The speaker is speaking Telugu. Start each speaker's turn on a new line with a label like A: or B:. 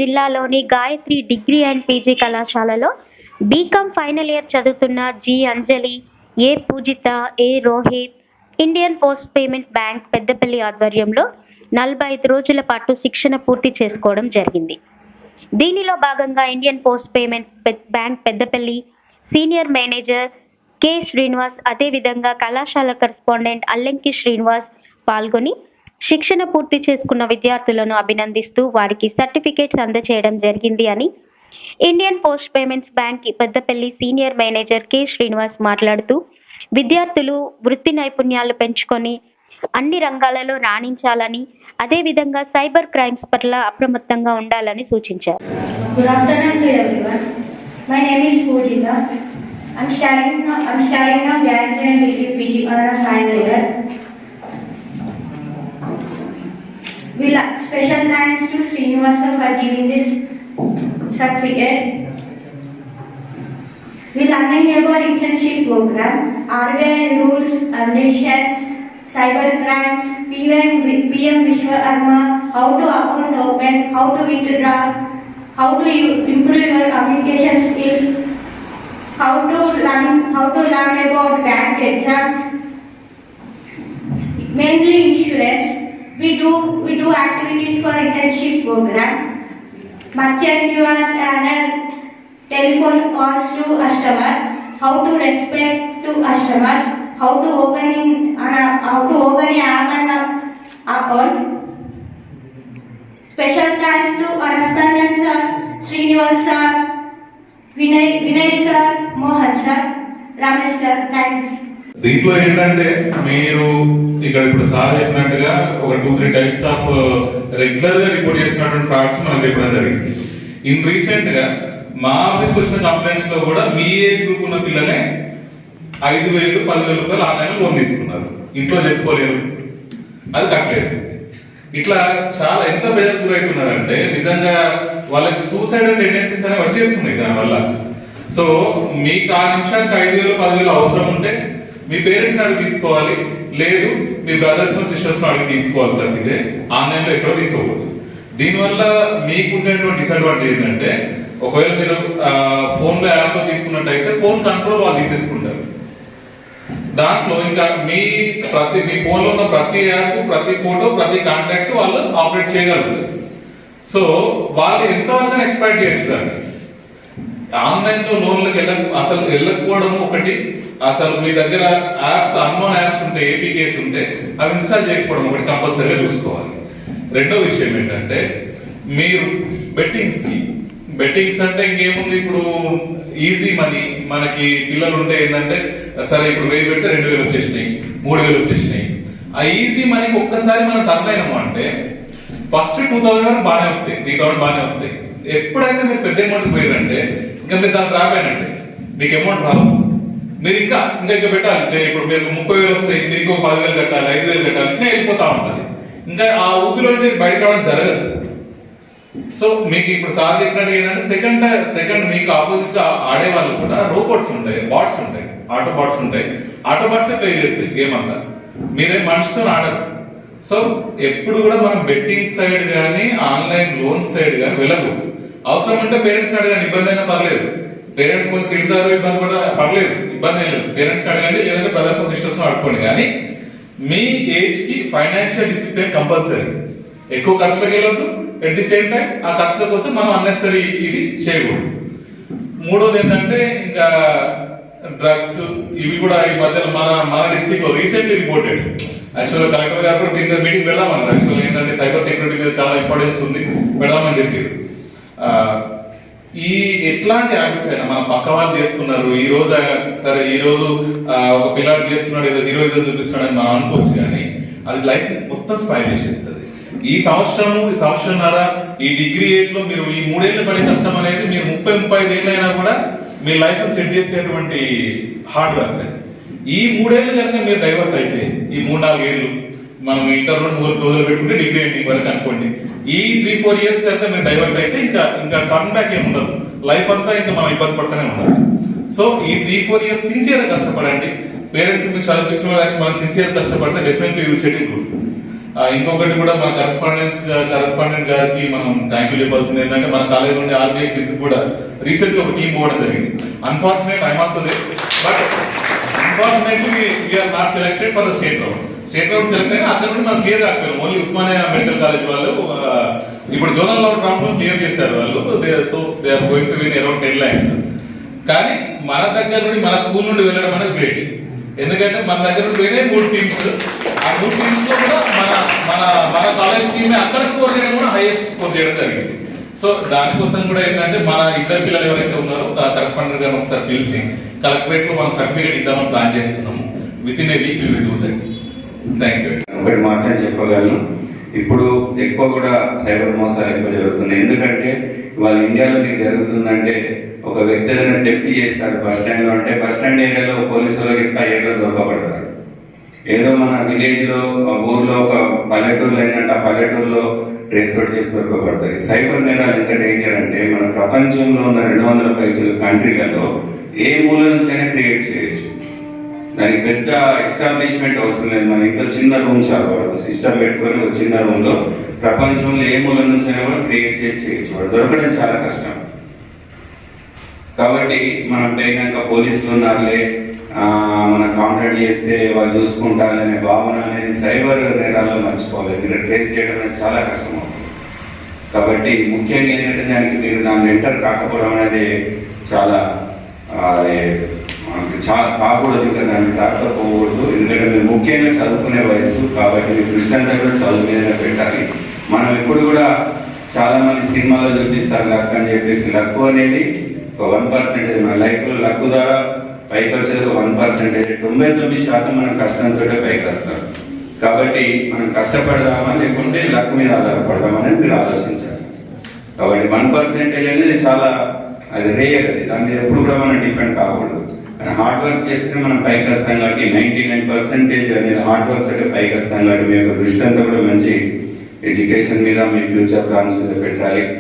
A: జిల్లాలోని గాయత్రి డిగ్రీ అండ్ పీజీ కళాశాలలో బీకామ్ ఫైనల్ ఇయర్ చదువుతున్న G Anjali, A Poojitha, A Rohit Indian post payment bank Peddapalli ఆధ్వర్యంలో 45 రోజుల పాటు శిక్షణ పూర్తి చేసుకోవడం జరిగింది. దీనిలో భాగంగా Indian post payment bank Peddapalli senior manager K Srinivas, అదేవిధంగా కళాశాల కరెస్పాండెంట్ అల్లెంకి శ్రీనివాస్ పాల్గొని శిక్షణ పూర్తి చేసుకున్న విద్యార్థులను అభినందిస్తూ వారికి సర్టిఫికేట్స్ అందజేయడం జరిగింది అని Indian post payments bank Peddapalli senior manager K Srinivas మాట్లాడుతూ, విద్యార్థులు వృత్తి నైపుణ్యాలు పెంచుకొని అన్ని రంగాలలో రాణించాలని, అదేవిధంగా సైబర్ క్రైమ్స్ పట్ల అప్రమత్తంగా ఉండాలని సూచించారు.
B: Good afternoon to everyone. My name is Pujita. I'm studying now Gayatri Degree PG on a final year. Special thanks to Srinivasa for giving this certificate. We learning about internship program, RBI rules and regulations, cyber crimes, PM Vishwakarma, how to account open, how to withdraw, how to improve your communication skills, how to learn about bank exams, mainly insurance. We do activities for internship program, merchant viewers and telephone calls to customer, how to respect to customers, how to open an app and account. Special thanks to correspondents sir, Srinivas sir, Vinay sir, Mohan sir, Ramesh sir. Thank you.
C: దీంట్లో ఏంటంటే మీరు ఇక్కడ ఇప్పుడు సార్ చెప్పినట్టుగా ఒక 2-3 టైప్స్ ఆఫ్ రెగ్యులర్ గా రిపోర్ట్ చేస్తున్నటువంటి ఫ్రాడ్స్ మనం చెప్పడం జరిగింది. ఇన్ రీసెంట్ గా మా ఆఫీస్కి వచ్చిన కంప్లైంట్స్ లో కూడా మీ ఏజ్ గ్రూప్ ఉన్న పిల్లలే 5,000-10,000 రూపాయలు ఆన్లైన్ లోన్ తీసుకున్నారు. ఇంట్లో చెప్పుకోలేరు, అది కట్టలేదు. ఇట్లా చాలా ఎంత ప్రజలకు గురవుతున్నారంటే నిజంగా వాళ్ళకి సూసైడల్ టెండెన్సీస్ అనేవి వచ్చేస్తున్నాయి దానివల్ల. సో మీకు ఆ నిమిషానికి 5,000-10,000 అవసరం ఉంటే మీ పేరెంట్స్ అడిగి తీసుకోవాలి, లేదు మీ బ్రదర్స్ సిస్టర్స్ అడిగి తీసుకోవాలి తప్పితే ఆన్లైన్ లో ఎక్కడో తీసుకోకూడదు. దీనివల్ల మీకుండేటువంటి డిసడ్వాంటేజ్ ఏంటంటే ఒకవేళ మీరు ఫోన్ లో యాప్ లో తీసుకున్నట్టయితే ఫోన్ కంట్రోల్ వాళ్ళు తీసేసుకుంటారు. దాంట్లో ఇంకా మీ ఫోన్ లో ఉన్న ప్రతి యాప్, ప్రతి ఫోటో, ప్రతి కాంటాక్ట్ వాళ్ళు ఆపరేట్ చేయగలుగుతారు. సో వాళ్ళు ఎంతవరకు ఎక్స్పెక్ట్ చేయొచ్చు దాన్ని. ఆన్లైన్ లో లోన్లకు వెళ్ళకపోవడం ఒకటి, అసలు మీ దగ్గర యాప్స్ అన్నోన్ యాప్స్ ఉంటే, ఏపీకేస్ ఉంటే అవి ఇన్స్టాల్ చేయకపోవడం ఒకటి కంపల్సరీగా చూసుకోవాలి. రెండో విషయం ఏంటంటే మీరు బెట్టింగ్స్ అంటే ఇంకేముంది, ఇప్పుడు ఈజీ మనీ మనకి పిల్లలు ఉంటే ఏంటంటే సరే ఇప్పుడు 1000 పెడితే 2,000 వచ్చేసినాయి, 3,000 వచ్చేసినాయి. ఆ ఈజీ మనీకి ఒక్కసారి మనం టర్న్ అయినాము అంటే ఫస్ట్ 2,000 వరకు బాగానే వస్తాయి, 3,000 బాగానే వస్తాయి. ఎప్పుడైతే మీరు పెద్ద అమౌంట్ పోయారంటే ఇంకా మీరు దాన్ని రాపోయినట్టే, మీకు అమౌంట్ రాదు. మీరు ఇంకా పెట్టాలి. ఇప్పుడు మీరు 30,000 వస్తాయి, మీరు ఇంకో 10,000 కట్టాలి, 5,000 కట్టాలి, ఇంకా వెళ్ళిపోతా ఉంటుంది. ఇంకా ఆ ఊపిలో మీరు బయట రావడం జరగదు. సో మీకు ఇప్పుడు సార్ చెప్పినట్టు ఏంటంటే సెకండ్ మీకు ఆపోజిట్ గా ఆడే వాళ్ళు కూడా రోబోట్స్ ఉంటాయి, బాట్స్ ఉంటాయి, ఆటో బాట్స్ ప్లే చేస్తాయి గేమ్ అంతా. మీరేం మనిషితో ఆడరు. సో ఎప్పుడు కూడా మనం బెట్టింగ్ సైడ్ కానీ ఆన్లైన్ లోన్ సైడ్ కానీ వెళ్ళకూడదు. అవసరం ఉంటే పేరెంట్స్ అడగండి, ఇబ్బంది అయినా పర్లేదు. పేరెంట్స్ కొంచెం తిడతారు, ఇబ్బంది కూడా పర్లేదు, ఇబ్బంది ఏం లేదు. పేరెంట్స్ అడగండి, లేదంటే బ్రదర్స్ సిస్టర్స్ ఆడుకోండి. కానీ మీ ఏజ్ కి ఫైనాన్షియల్ డిసిప్లిన్ కంపల్సరీ. ఎక్కువ ఖర్చులకు వెళ్ళొద్దు, ఎట్ ది సేమ్ టైం ఆ ఖర్చుల కోసం మనం అన్నెసరీ ఇది చేయకూడదు. మూడోది ఏంటంటే ఇంకా డ్రగ్స్, ఇవి కూడా ఈ మధ్యలో మన డిస్ట్రిక్ట్ లో రీసెంట్లీ రిపోర్టెడ్. యాక్చువల్గా కలెక్టర్ గారు కూడా దీని మీద మీటింగ్ పెడదామన్నారు. యాక్చువల్గా ఏంటంటే సైబర్ సెక్యూరిటీ మీద చాలా ఇంపార్టెన్స్ ఉంది, పెడదామని చెప్పారు. ఈ ఎట్లాంటి హ్యాబిట్స్ అయినా మన పక్క వాళ్ళు చేస్తున్నారు, ఈ రోజు ఒక పిల్లాడు చేస్తున్నాడు, ఏదో హీరోయిజం చూపిస్తున్నాడు అని మనం అనుకోవచ్చు, కానీ అది లైఫ్ మొత్తం స్పాయిల్ చేసేస్తుంది. ఈ సంవత్సరంన్నర ఈ డిగ్రీ ఏజ్ లో మీరు ఈ 3 ఏళ్ళు పడే కష్టం అనేది మీరు 30-35 ఏళ్ళు అయినా కూడా మీ లైఫ్ సెట్ చేసేటువంటి హార్డ్ వర్క్. ఈ 3 ఏళ్ళు కనుక మీరు డైవర్ట్ అయితే, ఈ 3-4 ఏళ్ళు మనం ఇంటర్ మొదలు పెట్టుకుంటే డిగ్రీ ఎండింగ్ వరకు అనుకోండి, ఈ 3-4 ఇయర్స్ కనుక మీరు డైవర్ట్ అయితే ఇంకా టర్న్ బ్యాక్ ఏమి ఉండదు. లైఫ్ అంతా ఇంకా మనం ఇబ్బంది పడుతూనే ఉండాలి. సో ఈ 3-4 ఇయర్స్ సిన్సియర్ గా కష్టపడండి. పేరెంట్స్ మీకు చదివిస్తున్న మనం సిన్సియర్ కష్టపడితే definitely you will settle good. ఇంకొకటి కూడా మన కరెస్పాండెంట్ గారికి మనం థ్యాంక్ యూ చెప్పాల్సింది ఏంటంటే మన కాలేజ్ నుండి ఆర్బీఐ క్విజ్ కూడా రీసెంట్ గా ఒక టీం పోవడం జరిగింది. Unfortunate I also there, but unfortunately we are not selected for the state round select అయినా అక్కడ నుండి మనం క్లియర్ కాకపోయాం. ఓన్లీ ఉస్మానియా మెడికల్ కాలేజ్ వాళ్ళు ఇప్పుడు జోనల్ రౌండ్ క్లియర్ చేశారు వాళ్ళు. So they are going to win around 10 lakhs. కానీ మన దగ్గర నుండి మన స్కూల్ నుండి వెళ్ళడం అనేది గ్రేట్. ఎందుకంటే మన దగ్గర నుండి వేరే 3 టీమ్స్, ఆ 3 టీమ్స్ లో కూడా మన కాలేజ్ టీమ్ అక్కడ స్కోర్ చేయడం కూడా హైయెస్ట్ స్కోర్ చేయడం జరిగింది. సో దానికోసం కూడా ఏంటంటే మన ఇద్దరు పిల్లలు ఎవరైతే ఉన్నారో కరెస్పాండెంట్ గారిని ఒకసారి పిలిచి కలెక్టరేట్ లో మనం సర్టిఫికేట్ ఇద్దామని ప్లాన్ చేస్తున్నాము. Within a week we will do that. Thank you.
D: ఒకటి మాత్రం చెప్పగలను, ఇప్పుడు ఎక్కువ కూడా సైబర్ మోసాలు ఎక్కువ జరుగుతున్నాయి. ఎందుకంటే వాళ్ళ ఇండియాలో నీకు జరుగుతుందంటే ఒక వ్యక్తి ఏదైనా తెప్పి చేస్తాడు బస్ స్టాండ్ లో, అంటే బస్ స్టాండ్ ఏరియాలో పోలీసులు ఇంకా ఏరియాలో దొరకబడతారు. ఏదో మన విలేజ్ లో ఊర్లో ఒక పల్లెటూరులో ఏంటంటే ఆ పల్లెటూరులో ట్రేస్ అవుట్ చేసి దొరకబడతాయి. సైబర్ నేరాలు ఎంత డేంజర్ అంటే మన ప్రపంచంలో ఉన్న 200 పైచుల కంట్రీలలో ఏ మూల నుంచైనా క్రియేట్ చేయొచ్చు. దానికి పెద్ద ఎస్టాబ్లిష్మెంట్ అవసరం లేదు. మన ఇంట్లో చిన్న రూమ్ చాలు, వాడు సిస్టమ్ పెట్టుకొని ఒక చిన్న రూమ్ లో ప్రపంచంలో ఏ మూల నుంచైనా కూడా క్రియేట్ చేసి చేయొచ్చు. వాడు దొరకడం చాలా కష్టం. కాబట్టి మనం పోయినాక పోలీసులు ఉన్నారులే, మనం కాంటాక్ట్ చేస్తే వాళ్ళు చూసుకుంటారనే భావన అనేది సైబర్ నేరాల్లో మర్చిపోవాలి. ఎందుకంటే ట్రేస్ చేయడం అనేది చాలా కష్టం అవుతుంది. కాబట్టి ముఖ్యంగా ఏంటంటే దానికి మీరు దాన్ని ఎంటర్ కాకపోవడం అనేది చాలా కాకూడదు, ఇంకా దాన్ని రాకపోకూడదు. ఎందుకంటే మీరు ముఖ్యంగా చదువుకునే వయసు కాబట్టి మీ దృష్టి అంతా కూడా చదువు మీదనే పెట్టాలి. మనం ఎప్పుడు కూడా చాలా మంది సినిమాలో చూపిస్తారు లక్ అని చెప్పేసి. లక్ అనేది ఒక 1%. మన లైఫ్ లో లక్ ద్వారా పైకి వచ్చేది ఒక 1%. 99% మనం కష్టంతో పైకి వస్తాం. కాబట్టి మనం కష్టపడదామా లేకుంటే లక్ మీద ఆధారపడదాం అనేది మీరు ఆలోచించాలి. కాబట్టి 1% అనేది చాలా అది రేయర్, అది దాని మీద ఎప్పుడు కూడా మనం డిపెండ్ కాకూడదు. కానీ హార్డ్ వర్క్ చేస్తే మనం పైకి వస్తాం కాబట్టి 99% అనేది హార్డ్ వర్క్ అంటే పైకి వస్తాం కాబట్టి మీ యొక్క దృష్టి అంతా కూడా మంచి ఎడ్యుకేషన్ మీద, మీ ఫ్యూచర్ ప్లాన్స్ మీద పెట్టాలి.